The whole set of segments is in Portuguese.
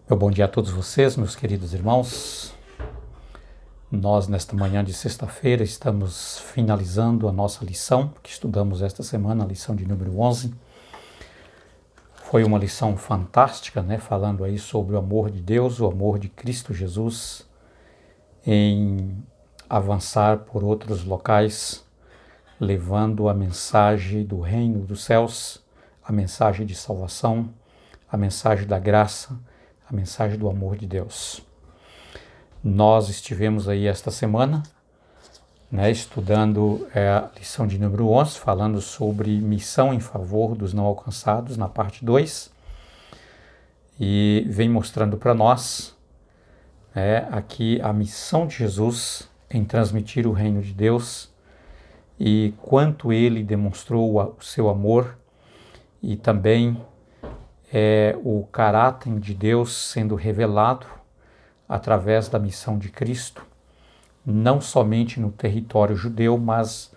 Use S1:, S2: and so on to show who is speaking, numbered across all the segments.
S1: Meu bom dia a todos vocês, meus queridos irmãos. Nós, nesta manhã de sexta-feira, estamos finalizando a nossa lição que estudamos esta semana, a lição de número 11. Foi uma lição fantástica, falando aí sobre o amor de Deus, o amor de Cristo Jesus, em avançar por outros locais, levando a mensagem do reino dos céus, a mensagem de salvação, a mensagem da graça, a mensagem do amor de Deus. Nós estivemos aí esta semana, estudando a lição de número 11, falando sobre missão em favor dos não alcançados, na parte 2, e vem mostrando para nós aqui a missão de Jesus em transmitir o reino de Deus e quanto ele demonstrou o seu amor e também o caráter de Deus sendo revelado através da missão de Cristo, não somente no território judeu, mas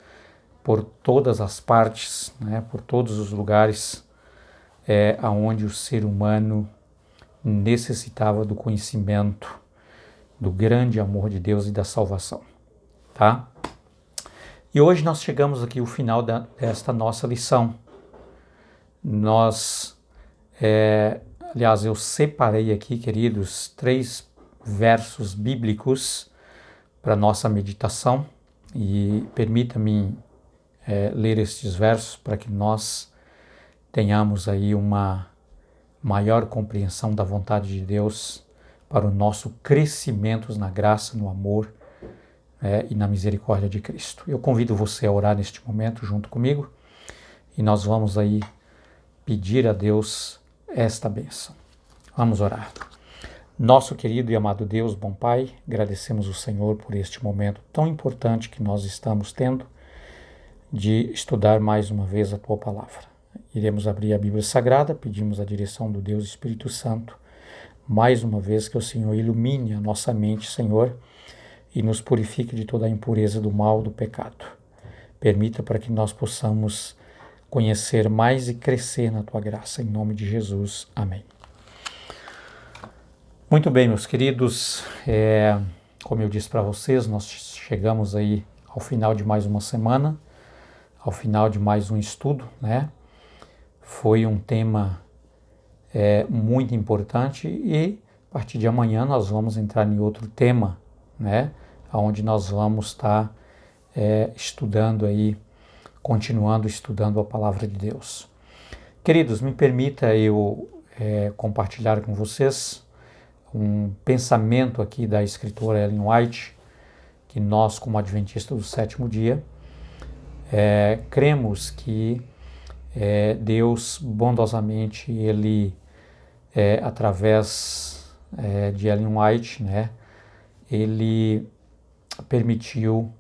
S1: por todas as partes, por todos os lugares aonde o ser humano necessitava do conhecimento do grande amor de Deus e da salvação, tá? E hoje nós chegamos aqui ao final desta nossa lição. Aliás, eu separei aqui, queridos, 3 versos bíblicos para nossa meditação e permita-me ler estes versos para que nós tenhamos aí uma maior compreensão da vontade de Deus para o nosso crescimento na graça, no amor e na misericórdia de Cristo. Eu convido você a orar neste momento junto comigo e nós vamos aí pedir a Deus esta bênção. Vamos orar. Nosso querido e amado Deus, bom Pai, agradecemos o Senhor por este momento tão importante que nós estamos tendo de estudar mais uma vez a Tua Palavra. Iremos abrir a Bíblia Sagrada, pedimos a direção do Deus Espírito Santo, mais uma vez que o Senhor ilumine a nossa mente, Senhor, e nos purifique de toda a impureza do mal, do pecado. Permita para que nós possamos conhecer mais e crescer na Tua graça, em nome de Jesus. Amém. Muito bem, meus queridos, como eu disse para vocês, nós chegamos aí ao final de mais uma semana, ao final de mais um estudo, Foi um tema muito importante e a partir de amanhã nós vamos entrar em outro tema, onde nós vamos estar estudando aí, continuando estudando a Palavra de Deus. Queridos, me permita eu compartilhar com vocês um pensamento aqui da escritora Ellen White, que nós, como adventistas do sétimo dia, cremos que Deus, bondosamente, Ele, através de Ellen White, Ele permitiu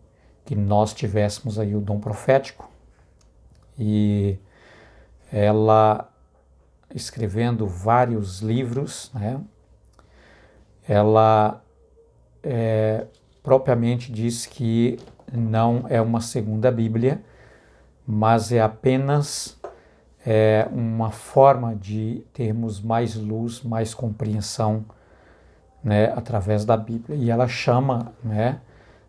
S1: que nós tivéssemos aí o dom profético e ela, escrevendo vários livros, ela propriamente diz que não é uma segunda Bíblia, mas é apenas uma forma de termos mais luz, mais compreensão, através da Bíblia. E ela chama,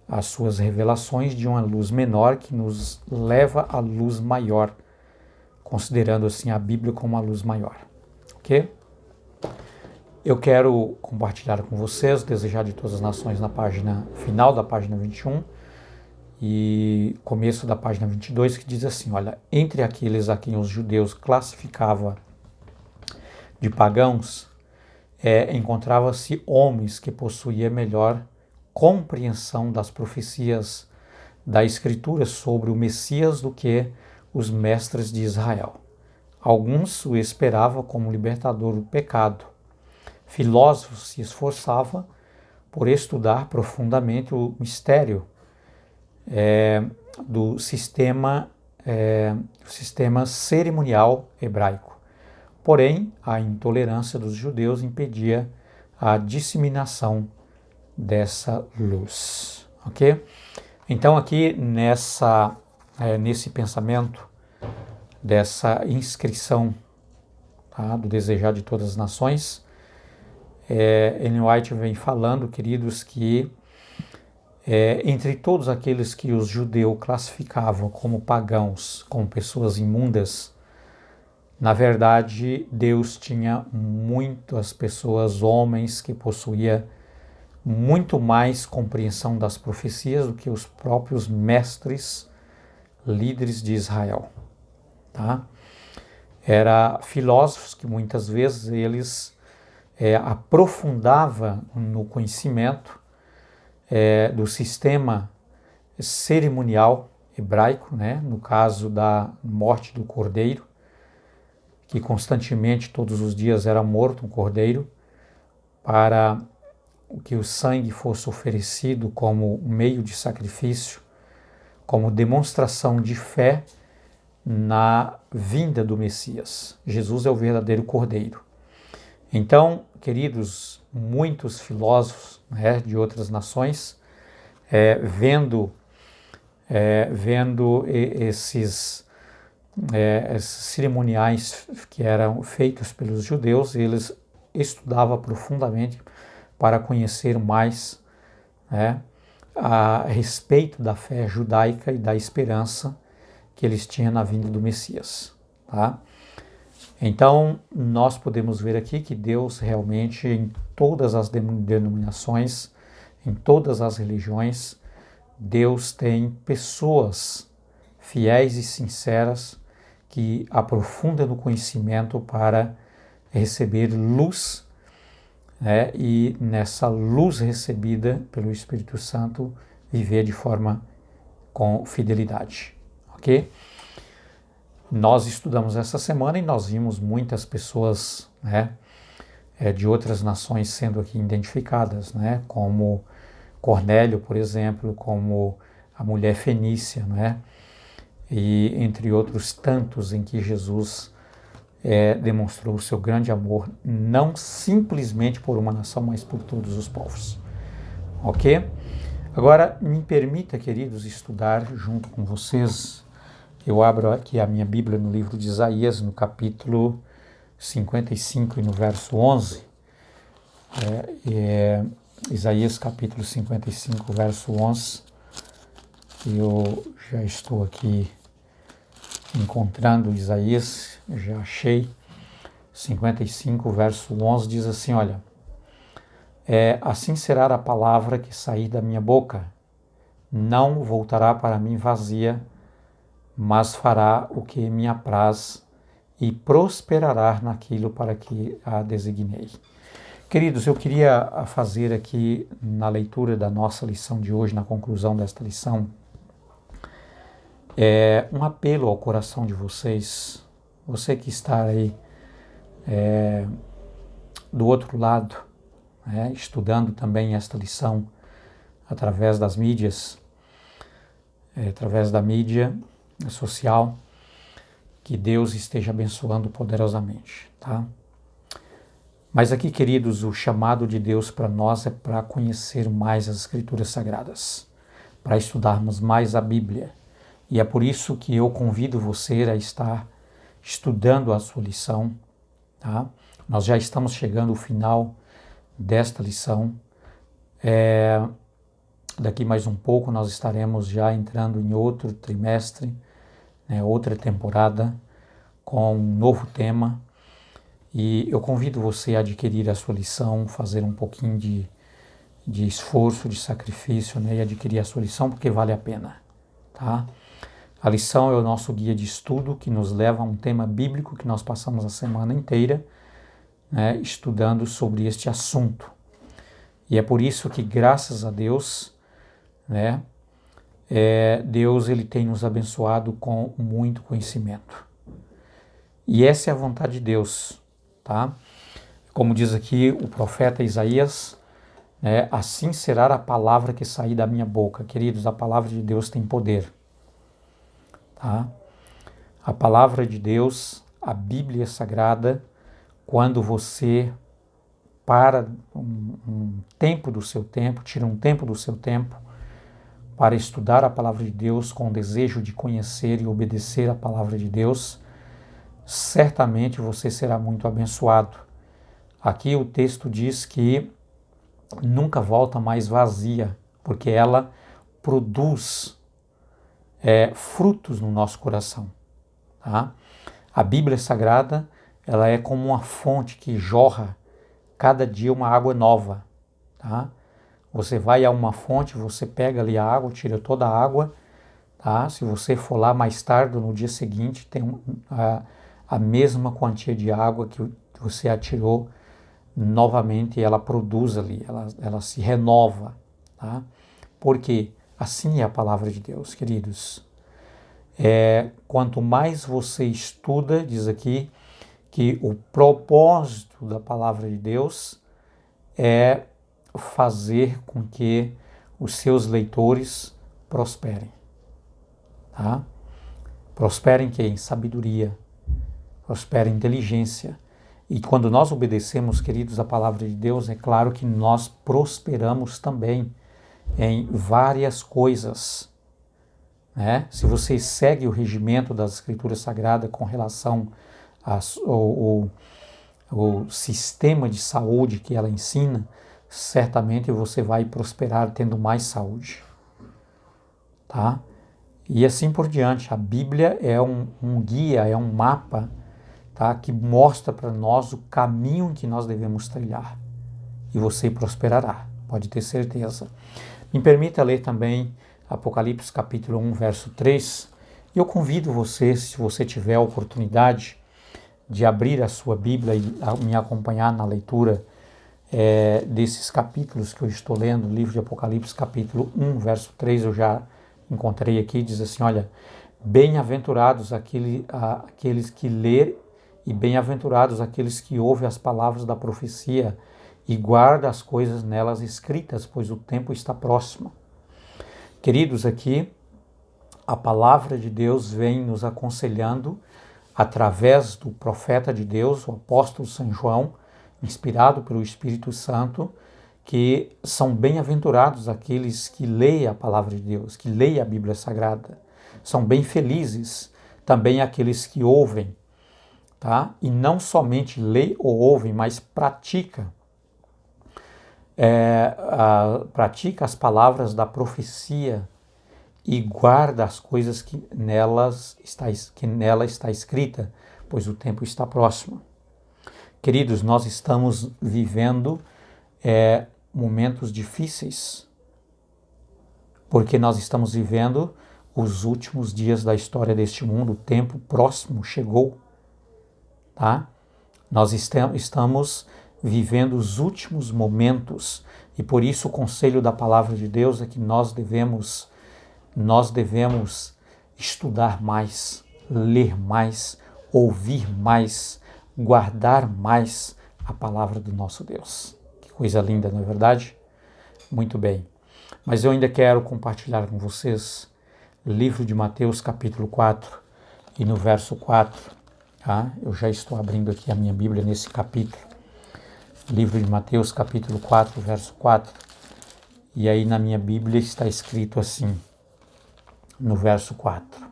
S1: as suas revelações de uma luz menor que nos leva à luz maior, considerando assim a Bíblia como uma luz maior, ok? Eu quero compartilhar com vocês, desejar de todas as nações na página final da página 21 e começo da página 22, que diz assim, olha, entre aqueles a quem os judeus classificavam de pagãos, encontrava-se homens que possuíam melhor compreensão das profecias da Escritura sobre o Messias do que os mestres de Israel. Alguns o esperavam como libertador do pecado. Filósofos se esforçavam por estudar profundamente o mistério do sistema cerimonial hebraico. Porém, a intolerância dos judeus impedia a disseminação dessa luz. Ok? Então, aqui nesse pensamento dessa inscrição do desejar de todas as nações, Ellen White vem falando, queridos, que entre todos aqueles que os judeus classificavam como pagãos, como pessoas imundas, na verdade, Deus tinha muitas pessoas, homens, que possuíam muito mais compreensão das profecias do que os próprios mestres, líderes de Israel. Tá? Era filósofos que muitas vezes eles aprofundavam no conhecimento do sistema cerimonial hebraico, né? No caso da morte do cordeiro, que constantemente, todos os dias, era morto um cordeiro, para que o sangue fosse oferecido como meio de sacrifício, como demonstração de fé na vinda do Messias. Jesus é o verdadeiro cordeiro. Então, queridos, muitos filósofos, né, de outras nações, vendo esses cerimoniais que eram feitos pelos judeus, eles estudavam profundamente para conhecer mais, né, a respeito da fé judaica e da esperança que eles tinham na vinda do Messias. Tá? Então, nós podemos ver aqui que Deus realmente, em todas as denominações, em todas as religiões, Deus tem pessoas fiéis e sinceras que aprofundam no conhecimento para receber luz, né, e nessa luz recebida pelo Espírito Santo, viver de forma com fidelidade. Ok? Nós estudamos essa semana e nós vimos muitas pessoas, né, de outras nações sendo aqui identificadas, né, como Cornélio, por exemplo, como a mulher fenícia, né, e entre outros tantos em que Jesus demonstrou o seu grande amor, não simplesmente por uma nação, mas por todos os povos. Ok? Agora, me permita, queridos, estudar junto com vocês. Eu abro aqui a minha Bíblia no livro de Isaías, no capítulo 55 e no verso 11. Isaías capítulo 55, verso 11. Eu já estou aqui encontrando Isaías, já achei. 55, verso 11 diz assim, olha: assim será a palavra que sair da minha boca, não voltará para mim vazia, mas fará o que me apraz e prosperará naquilo para que a designei. Queridos, eu queria fazer aqui na leitura da nossa lição de hoje, na conclusão desta lição, um apelo ao coração de vocês, você que está aí do outro lado, estudando também esta lição através das mídias, através da mídia social, que Deus esteja abençoando poderosamente, tá? Mas aqui, queridos, o chamado de Deus para nós é para conhecer mais as Escrituras Sagradas, para estudarmos mais a Bíblia. E é por isso que eu convido você a estar estudando a sua lição, tá? Nós já estamos chegando ao final desta lição. Daqui mais um pouco nós estaremos já entrando em outro trimestre, outra temporada, com um novo tema. E eu convido você a adquirir a sua lição, fazer um pouquinho de esforço, de sacrifício, e adquirir a sua lição, porque vale a pena, tá? A lição é o nosso guia de estudo que nos leva a um tema bíblico que nós passamos a semana inteira, estudando sobre este assunto. E é por isso que, graças a Deus, Deus ele tem nos abençoado com muito conhecimento. E essa é a vontade de Deus, tá? Como diz aqui o profeta Isaías, assim será a palavra que sair da minha boca. Queridos, a palavra de Deus tem poder. Tá? A palavra de Deus, a Bíblia Sagrada, quando você para um tempo do seu tempo, tira um tempo do seu tempo para estudar a palavra de Deus com o desejo de conhecer e obedecer a palavra de Deus, certamente você será muito abençoado. Aqui o texto diz que nunca volta mais vazia, porque ela produz frutos no nosso coração. Tá? A Bíblia Sagrada, ela é como uma fonte que jorra cada dia uma água nova. Tá? Você vai a uma fonte, você pega ali a água, tira toda a água. Tá? Se você for lá mais tarde, no dia seguinte, tem a mesma quantia de água que você atirou novamente, ela produz ali, ela se renova. Tá? Porque assim é a palavra de Deus, queridos. Quanto mais você estuda, diz aqui, que o propósito da palavra de Deus é fazer com que os seus leitores prosperem. Tá? Prospera em quê? Em sabedoria, prospera em inteligência. E quando nós obedecemos, queridos, a palavra de Deus, é claro que nós prosperamos também em várias coisas. Né? Se você segue o regimento das Escrituras Sagradas com relação ao sistema de saúde que ela ensina, certamente você vai prosperar tendo mais saúde. Tá? E assim por diante. A Bíblia é um guia, é um mapa, tá? Que mostra para nós o caminho que nós devemos trilhar. E você prosperará, pode ter certeza. Me permita ler também Apocalipse capítulo 1, verso 3. E eu convido você, se você tiver a oportunidade, de abrir a sua Bíblia e me acompanhar na leitura desses capítulos que eu estou lendo, o livro de Apocalipse capítulo 1, verso 3, eu já encontrei aqui, diz assim, olha, bem-aventurados aqueles que ler e bem-aventurados aqueles que ouvem as palavras da profecia e guardam as coisas nelas escritas, pois o tempo está próximo. Queridos, aqui a palavra de Deus vem nos aconselhando através do profeta de Deus, o apóstolo São João, inspirado pelo Espírito Santo, que são bem-aventurados aqueles que leem a palavra de Deus, que leem a Bíblia Sagrada. São bem felizes também aqueles que ouvem, tá? E não somente leem ou ouvem, mas pratica as palavras da profecia e guarda as coisas que nela está escrita, pois o tempo está próximo. Queridos, nós estamos vivendo momentos difíceis, porque nós estamos vivendo os últimos dias da história deste mundo, o tempo próximo chegou, tá? Nós estamos vivendo os últimos momentos e por isso o conselho da palavra de Deus é que nós devemos estudar mais, ler mais, ouvir mais, guardar mais a palavra do nosso Deus. Que coisa linda, não é verdade? Muito bem. Mas eu ainda quero compartilhar com vocês o livro de Mateus capítulo 4 e no verso 4, tá? Eu já estou abrindo aqui a minha Bíblia nesse capítulo. Livro de Mateus capítulo 4, verso 4. E aí na minha Bíblia está escrito assim, no verso 4.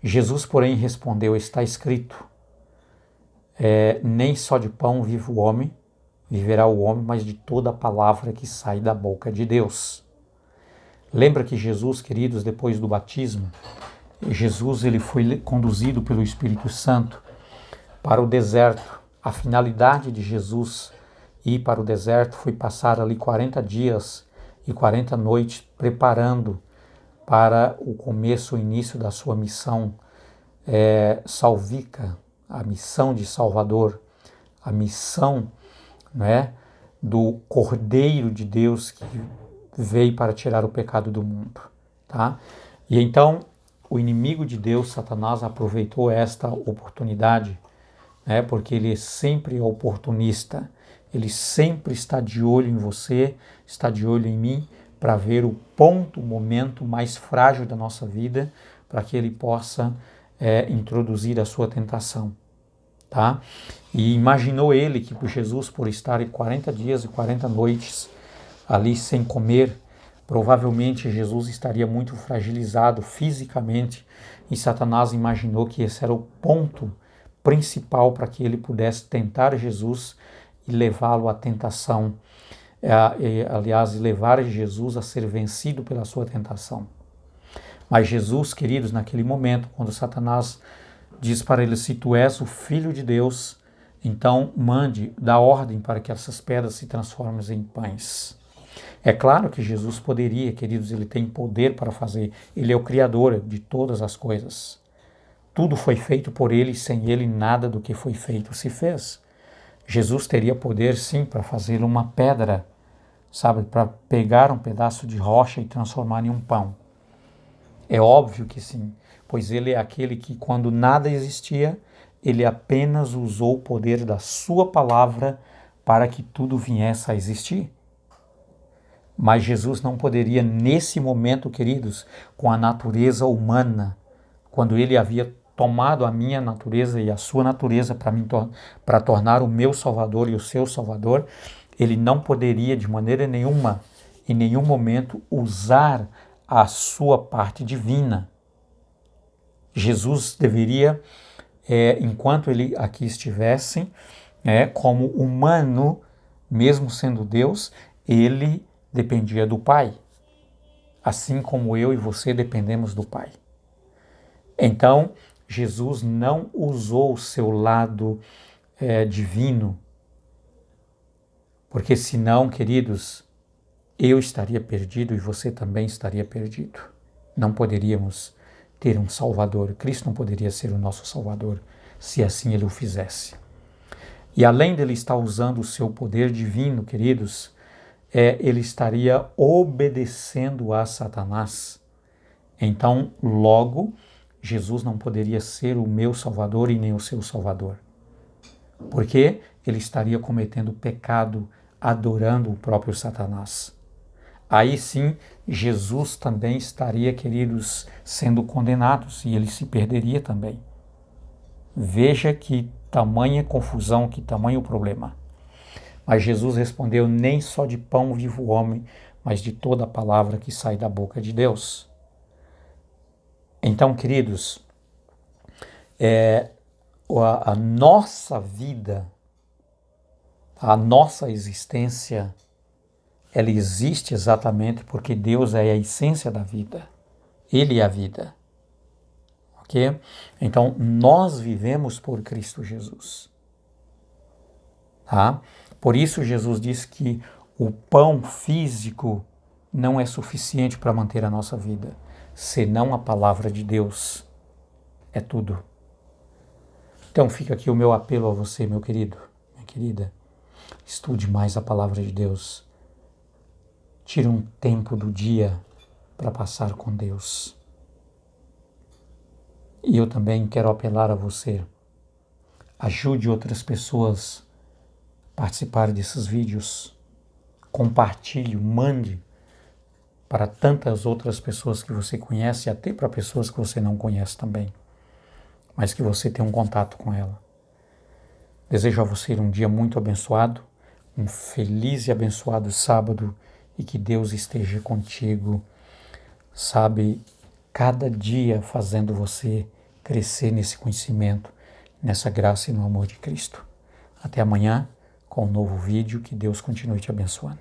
S1: Jesus, porém, respondeu, está escrito, nem só de pão vive o homem, viverá o homem, mas de toda a palavra que sai da boca de Deus. Lembra que Jesus, queridos, depois do batismo, Jesus ele foi conduzido pelo Espírito Santo para o deserto. A finalidade de Jesus ir para o deserto foi passar ali 40 dias e 40 noites preparando para o começo, o início da sua missão salvífica, a missão de Salvador, a missão, né, do Cordeiro de Deus que veio para tirar o pecado do mundo, tá? E então o inimigo de Deus, Satanás, aproveitou esta oportunidade, né, porque ele é sempre oportunista, ele sempre está de olho em você, está de olho em mim, para ver o ponto, o momento mais frágil da nossa vida, para que ele possa introduzir a sua tentação. Tá? E imaginou ele que Jesus, por estar 40 dias e 40 noites ali sem comer, provavelmente Jesus estaria muito fragilizado fisicamente, e Satanás imaginou que esse era o ponto principal para que ele pudesse tentar Jesus e levá-lo à tentação, aliás, levar Jesus a ser vencido pela sua tentação. Mas Jesus, queridos, naquele momento, quando Satanás diz para ele, se tu és o Filho de Deus, então dá ordem para que essas pedras se transformem em pães. É claro que Jesus poderia, queridos, ele tem poder para fazer, ele é o Criador de todas as coisas. Tudo foi feito por ele e sem ele nada do que foi feito se fez. Jesus teria poder sim para fazer uma pedra, sabe, para pegar um pedaço de rocha e transformar em um pão. É óbvio que sim, pois ele é aquele que quando nada existia, ele apenas usou o poder da sua palavra para que tudo viesse a existir. Mas Jesus não poderia nesse momento, queridos, com a natureza humana, quando ele havia tomado a minha natureza e a sua natureza para tornar o meu Salvador e o seu Salvador, ele não poderia de maneira nenhuma, em nenhum momento, usar a sua parte divina. Jesus deveria, enquanto ele aqui estivesse, como humano, mesmo sendo Deus, ele dependia do Pai, assim como eu e você dependemos do Pai. Então, Jesus não usou o seu lado divino, porque senão, queridos, eu estaria perdido e você também estaria perdido. Não poderíamos ter um Salvador. Cristo não poderia ser o nosso Salvador se assim ele o fizesse. E além dele estar usando o seu poder divino, queridos, ele estaria obedecendo a Satanás. Então, logo, Jesus não poderia ser o meu Salvador e nem o seu Salvador. Porque ele estaria cometendo pecado, adorando o próprio Satanás. Aí sim, Jesus também estaria, queridos, sendo condenado, e ele se perderia também. Veja que tamanha confusão, que tamanho problema. Mas Jesus respondeu, nem só de pão vive o homem, mas de toda a palavra que sai da boca de Deus. Então, queridos, a nossa vida, a nossa existência, ela existe exatamente porque Deus é a essência da vida. Ele é a vida. Ok? Então, nós vivemos por Cristo Jesus. Tá? Por isso, Jesus diz que o pão físico não é suficiente para manter a nossa vida, senão a palavra de Deus. É tudo. Então, fica aqui o meu apelo a você, meu querido, minha querida. Estude mais a palavra de Deus. Tire um tempo do dia para passar com Deus. E eu também quero apelar a você. Ajude outras pessoas a participar desses vídeos. Compartilhe, mande para tantas outras pessoas que você conhece, até para pessoas que você não conhece também, mas que você tenha um contato com ela. Desejo a você um dia muito abençoado, um feliz e abençoado sábado, e que Deus esteja contigo, sabe, cada dia fazendo você crescer nesse conhecimento, nessa graça e no amor de Cristo. Até amanhã com um novo vídeo, que Deus continue te abençoando.